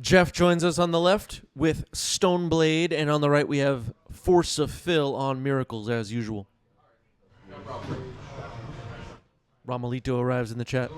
Jeff joins us on the left with Stoneblade, and on the right we have Force of Phil on Miracles, as usual. Ramalito arrives in the chat.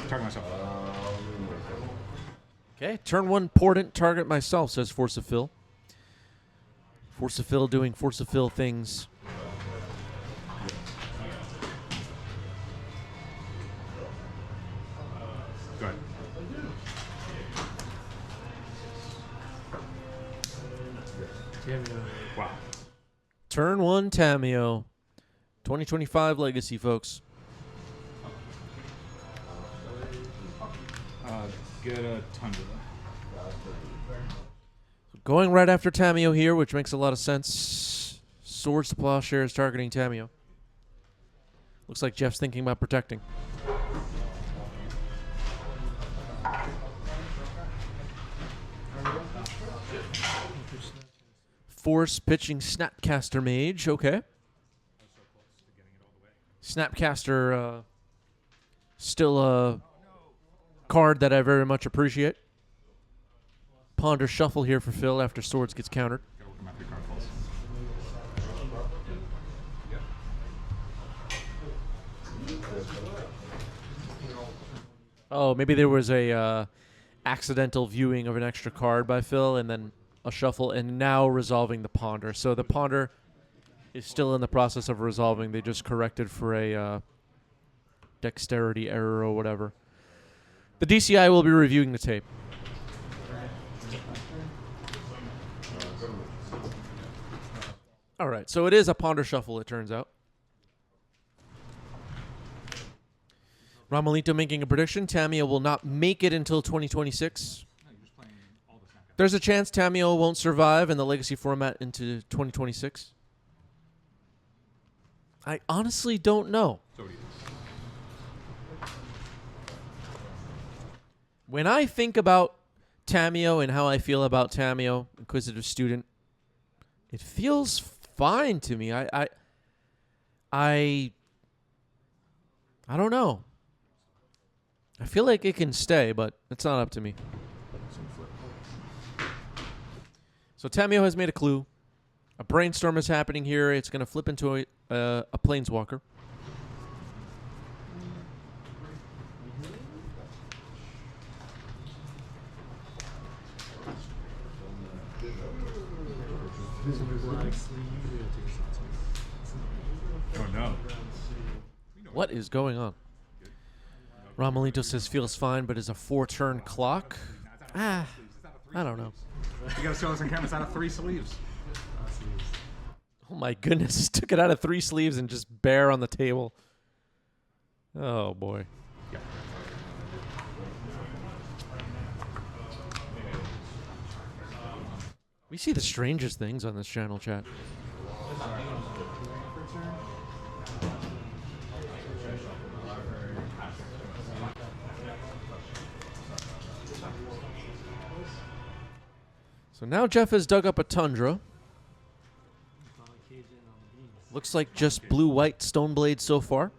Target myself. Okay, turn one, Portent, target myself, says Force of Phil. Force of Phil doing Force of Phil things. Go ahead. Wow. Turn one, Tameo. 2025 Legacy, folks. Get a Tundra. Going right after Tameo here, which makes a lot of sense. Swords to Plowshares targeting Tameo. Looks like Jeff's thinking about protecting. Force pitching Snapcaster Mage. Okay. Snapcaster, still a card that I very much appreciate. Ponder Shuffle here for Phil after Swords gets countered. Oh, maybe there was a accidental viewing of an extra card by Phil, and then a shuffle, and now resolving the Ponder. So the Ponder is still in the process of resolving. They just corrected for a dexterity error or whatever. The DCI will be reviewing the tape. All right, so it is a Ponder Shuffle, it turns out. Ramalito making a prediction. Tameo will not make it until 2026. There's a chance Tameo won't survive in the Legacy format into 2026. I honestly don't know. When I think about Tameo and how I feel about Tameo, Inquisitive Student, it feels fine to me. I don't know. I feel like it can stay, but it's not up to me. So Tameo has made a clue. A brainstorm is happening here. It's going to flip into a Planeswalker. Oh no. What is going on? Ramalito says feels fine, but is a 4-turn clock. I don't know. You gotta show us on camera. It's out of 3 sleeves. Oh my goodness. Took it out of 3 sleeves and just bare on the table. Oh boy. Yeah. We see the strangest things on this channel, chat. So now Jeff has dug up a Tundra. Looks like just blue-white Stoneblade so far.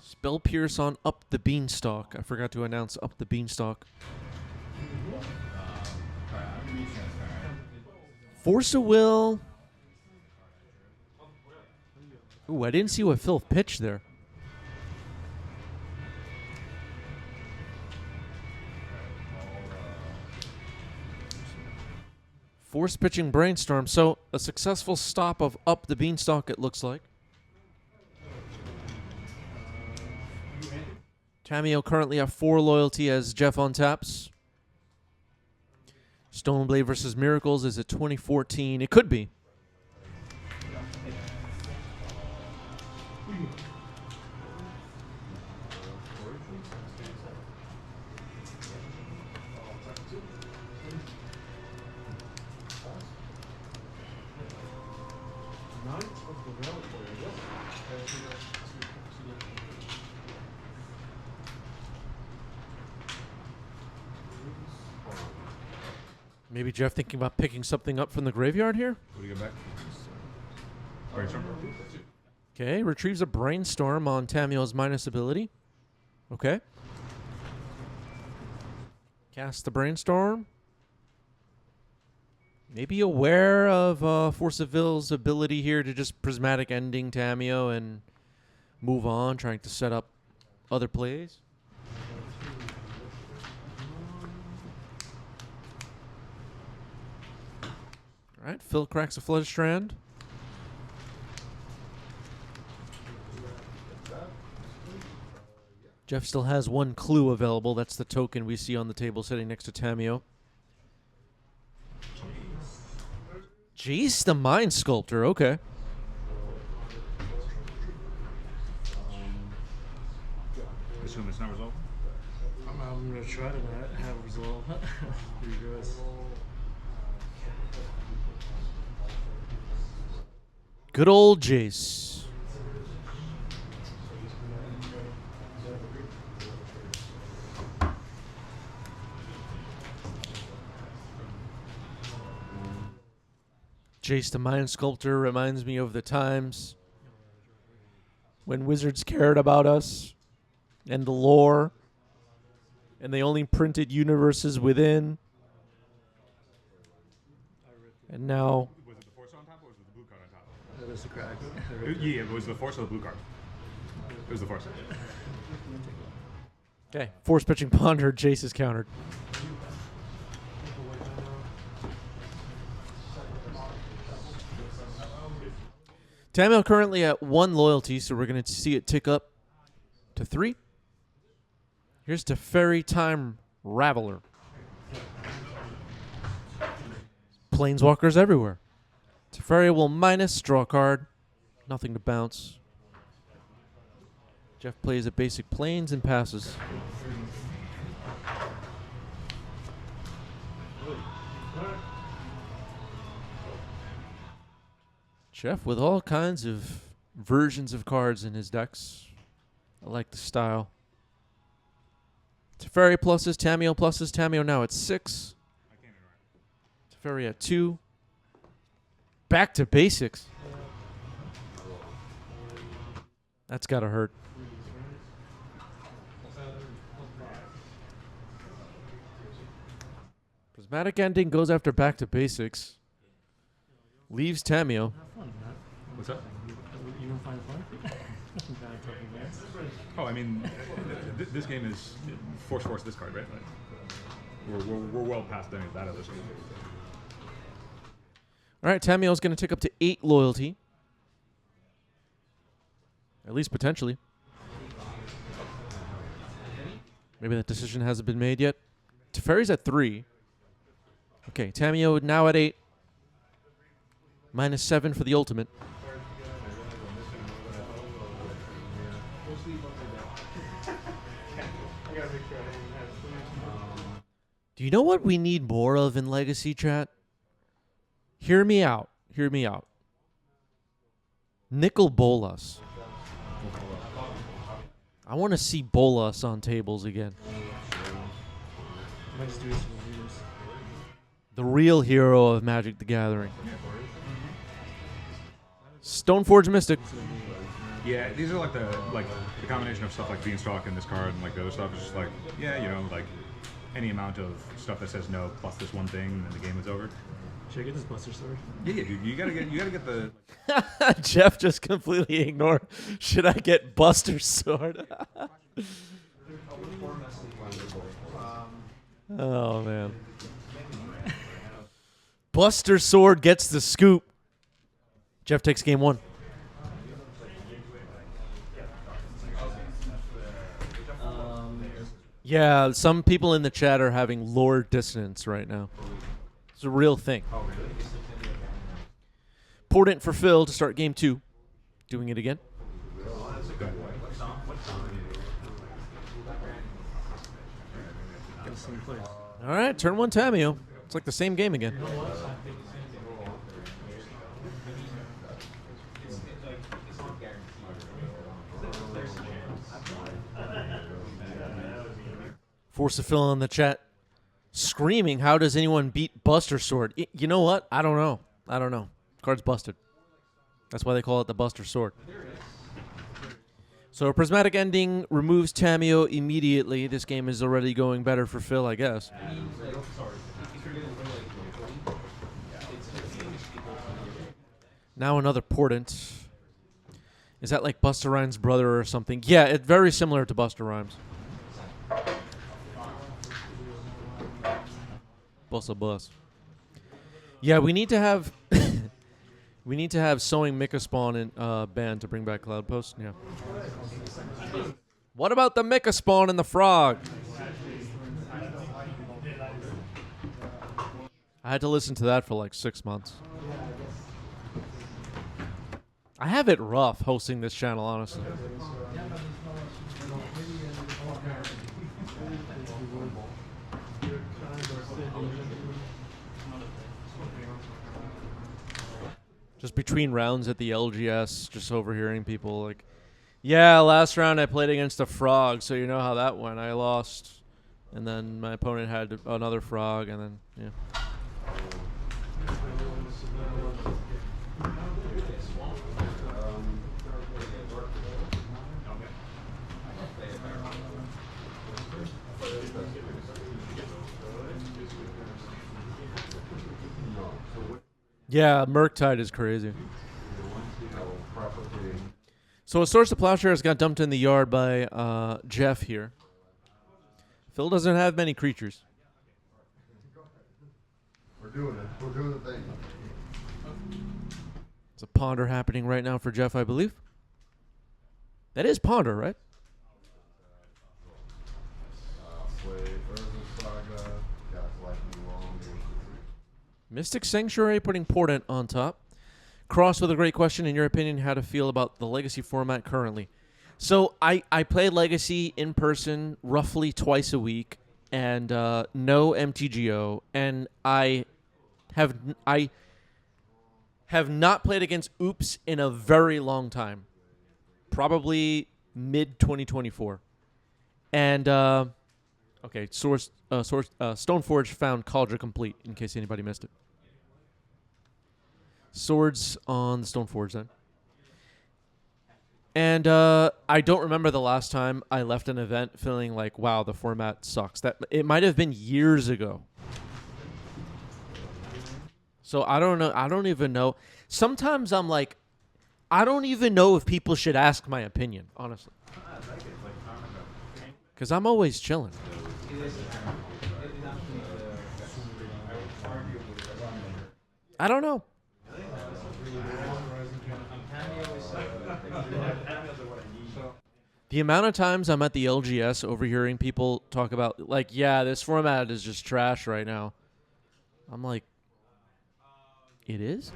Spell Pierce on Up the Beanstalk. I forgot to announce Up the Beanstalk. Force of Will. Ooh, I didn't see what Phil pitched there. Force pitching Brainstorm. So a successful stop of Up the Beanstalk, it looks like. Tameo currently at 4 loyalty as Jeff on taps. Stoneblade versus Miracles is at 2014. It could be. Maybe Jeff thinking about picking something up from the graveyard here? What do you get back? Brainstorm. Okay, retrieves a Brainstorm on Tameo's minus ability. Okay. Cast the Brainstorm. Maybe aware of Force of Will's ability here to just prismatic ending Tameo and move on, trying to set up other plays. All right, Phil cracks a Flood Strand. Jeff still has one clue available. That's the token we see on the table sitting next to Tameo. Jace the Mind Sculptor, okay. Assume it's not resolved. I'm gonna try to not have resolve. Here you guys. Good old Jace. Jace the Mind Sculptor reminds me of the times when wizards cared about us and the lore, and they only printed universes within. And now, Was it the force on top or was it the blue card on top? That is a crack. Yeah, it was the force or the blue card. It was the force. okay, force pitching Ponder, Jace is countered. Tamil currently at 1 loyalty, so we're going to see it tick up to 3. Here's Teferi Time Raveler. Planeswalkers everywhere. Teferi will minus, draw a card. Nothing to bounce. Jeff plays a basic planes and passes. Jeff with all kinds of versions of cards in his decks. I like the style. Teferi pluses, Tameo pluses. Tameo now at 6. Teferi at 2. Back to basics. That's gotta hurt. Prismatic Ending goes after back to basics. Leaves Tameo. Have fun, Matt. What's up? You don't find fun? Oh, I mean, this game is force this card, right? Like, we're well past any of that other stuff. All right, Tameo's going to tick up to 8 loyalty. At least potentially. Maybe that decision hasn't been made yet. Teferi's at 3. Okay, Tameo now at 8. Minus 7 for the ultimate. Do you know what we need more of in Legacy, chat? Hear me out. Hear me out. Nickel Bolas. I want to see Bolas on tables again. Might just do this for the viewers. The real hero of Magic the Gathering. Stoneforge Mystic. Yeah, these are like the combination of stuff like Beanstalk and this card and like the other stuff is just like, yeah, you know, like any amount of stuff that says no plus this one thing and then the game is over. Should I get this Buster Sword? Yeah, dude, you gotta get the. Jeff just completely ignored. Should I get Buster Sword? Oh, man. Buster Sword gets the scoop. Jeff takes game 1. Yeah, some people in the chat are having lore dissonance right now. It's a real thing. Portent for Phil to start game 2. Doing it again. Get the same place. All right, turn 1 Tameo. It's like the same game again. Force of Phil in the chat screaming, how does anyone beat Buster Sword? You know what? I don't know. Card's busted. That's why they call it the Buster Sword. So Prismatic Ending removes Tameo immediately. This game is already going better for Phil, I guess. Now another Portent. Is that like Busta Rhymes' brother or something? Yeah, it's very similar to Busta Rhymes. Busta Bus. Yeah, we need to have we need to have Sewing Mika Spawn in banned to bring back Cloud Post. Yeah. What about the Mika Spawn and the frog? I had to listen to that for like 6 months. I have it rough hosting this channel, honestly. Just between rounds at the LGS, just overhearing people like, yeah, last round I played against a frog, so you know how that went. I lost. And then my opponent had another frog, and then, yeah. Yeah, Murktide is crazy. So a Source of Plowshares got dumped in the yard by Jeff here. Phil doesn't have many creatures. We're doing it. We're doing the thing. It's a Ponder happening right now for Jeff, I believe. That is Ponder, right? Mystic Sanctuary putting Portent on top. Cross with a great question. In your opinion, how to feel about the Legacy format currently? So I play Legacy in person roughly twice a week, and no MTGO, and I have not played against Oops in a very long time, probably mid 2024, and okay, Stoneforge found Cauldron complete in case anybody missed it. Swords on the Stoneforge then. And I don't remember the last time I left an event feeling like, wow, the format sucks. That it might have been years ago. So I don't know. I don't even know. Sometimes I'm like, I don't even know if people should ask my opinion, honestly. Because I'm always chilling. I don't know. The amount of times I'm at the LGS overhearing people talk about, like, yeah, this format is just trash right now. I'm like, it is?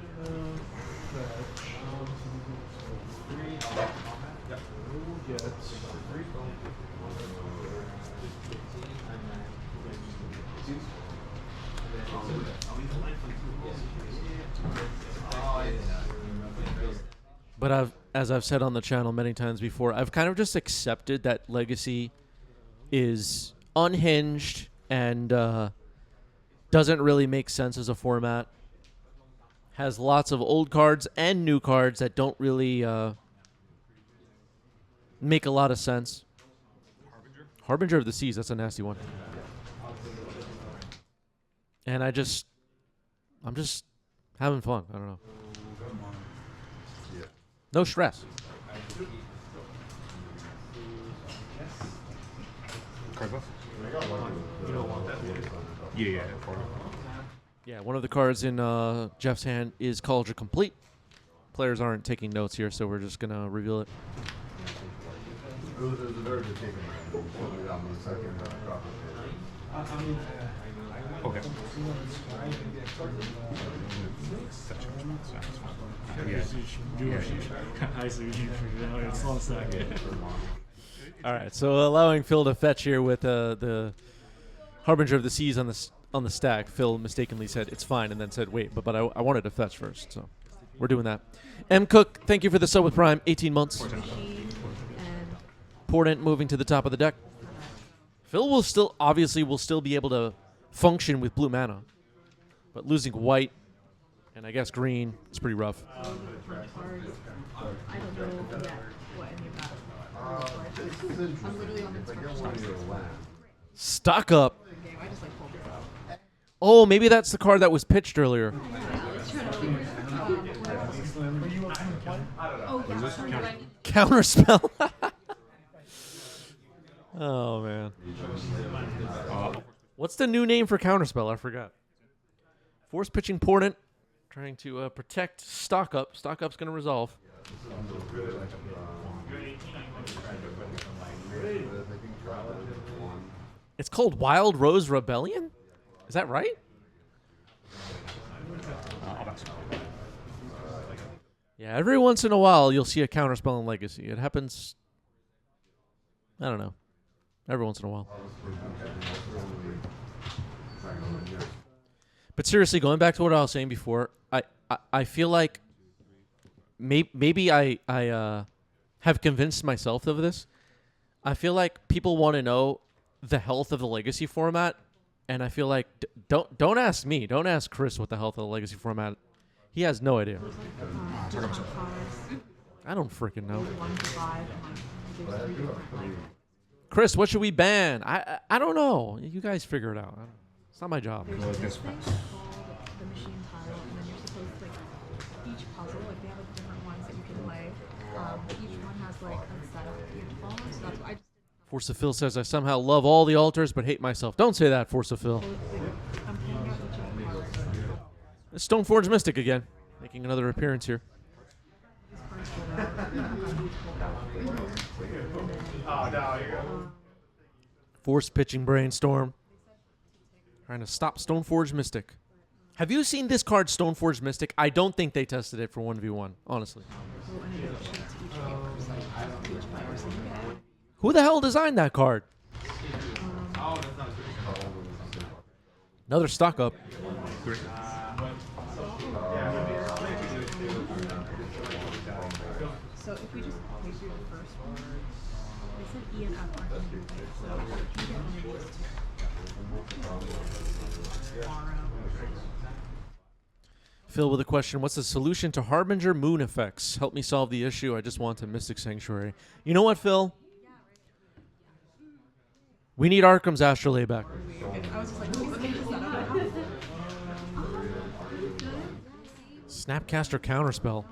But as I've said on the channel many times before, I've kind of just accepted that Legacy is unhinged and doesn't really make sense as a format. Has lots of old cards and new cards that don't really make a lot of sense. Harbinger of the Seas, that's a nasty one. And I'm just having fun. I don't know. No stress. Card buff? Yeah. Yeah, one of the cards in Jeff's hand is Cauldron Complete. Players aren't taking notes here, so we're just going to reveal it. It was a very good taking. Okay. I see what you figured out. It's all second. All right, so allowing Phil to fetch here with the Harbinger of the Seas on the stack. Phil mistakenly said it's fine and then said wait, but I wanted to fetch first, so we're doing that. M. Cook, thank you for the sub with Prime, 18 months. Portent moving to the top of the deck. Phil will still be able to function with blue mana, but losing white and I guess green is pretty rough. I don't know yet what any of that. I'm literally on instructions. Stock up. Game. I just like pulled this out. Oh, maybe that's the card that was pitched earlier. Oh yeah, sorry, but I need Counterspell. Oh man. What's the new name for Counterspell? I forgot. Force pitching portent, trying to protect stock up. Stock up's going to resolve. It's called Wild Rose Rebellion? Is that right? Yeah, every once in a while you'll see a Counterspell in Legacy. It happens, I don't know, every once in a while. But seriously, going back to what I was saying before, I feel like maybe I have convinced myself of this. I feel like people want to know the health of the Legacy format, and I feel like don't ask me, don't ask Chris what the health of the Legacy format. He has no idea. I don't freaking know. Chris, what should we ban? I don't know. You guys figure it out. It's not my job. the machine tile, and then you're supposed to, like, each puzzle, like, they have, like, different ones that you can play. Each one has, like, a setup that you have to follow, so that's what I just Force of Phil says, I somehow love all the altars but hate myself. Don't say that, Force of Phil. I'm playing out the giant cards. It's Stoneforge Mystic again, making another appearance here. Force pitching Brainstorm. Trying to stop Stoneforge Mystic. Have you seen this card, Stoneforge Mystic? I don't think they tested it for 1v1, honestly. Who the hell designed that card? Another stock up. So if we just play through the first one, they said E and F aren't in here, so if you get one of these two. Borrow. Phil with a question. What's the solution to Harbinger Moon effects? Help me solve the issue. I just want a Mystic Sanctuary. You know what, Phil? We need Arkham's Astrolabe back. I was just like, let me just set up. Snapcaster Counterspell.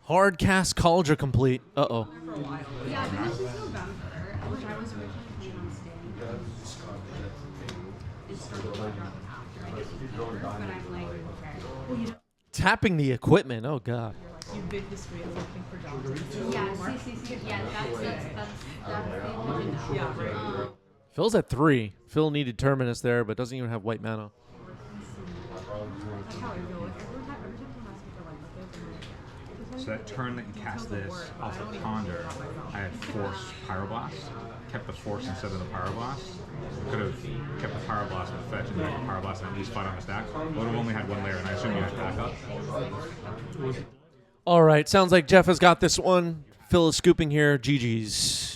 Hard cast Cauldron complete. Uh-oh. Yeah, I think she's still bound for her, which I was originally planning on staying. And starting to drop after I get to her, but I'm like, okay. Well, you know, Tapping the equipment. Oh, God. you big discreet looking for jobs. Yeah, see. Yeah, that's the vision now. Yeah, right. Phil's at 3. Phil needed Terminus there, but doesn't even have white mana. That's how I feel. Like, every time someone asks me for like what they So that turn that you cast this off the Ponder, I had Force Pyroblast, kept the Force instead of the Pyroblast. Could have kept the Pyroblast and fetch and then the Pyroblast and at least fight on the stack. But would have only had one layer, and I assume you had backup. All right. Sounds like Jeff has got this one. Phil is scooping here. GG's.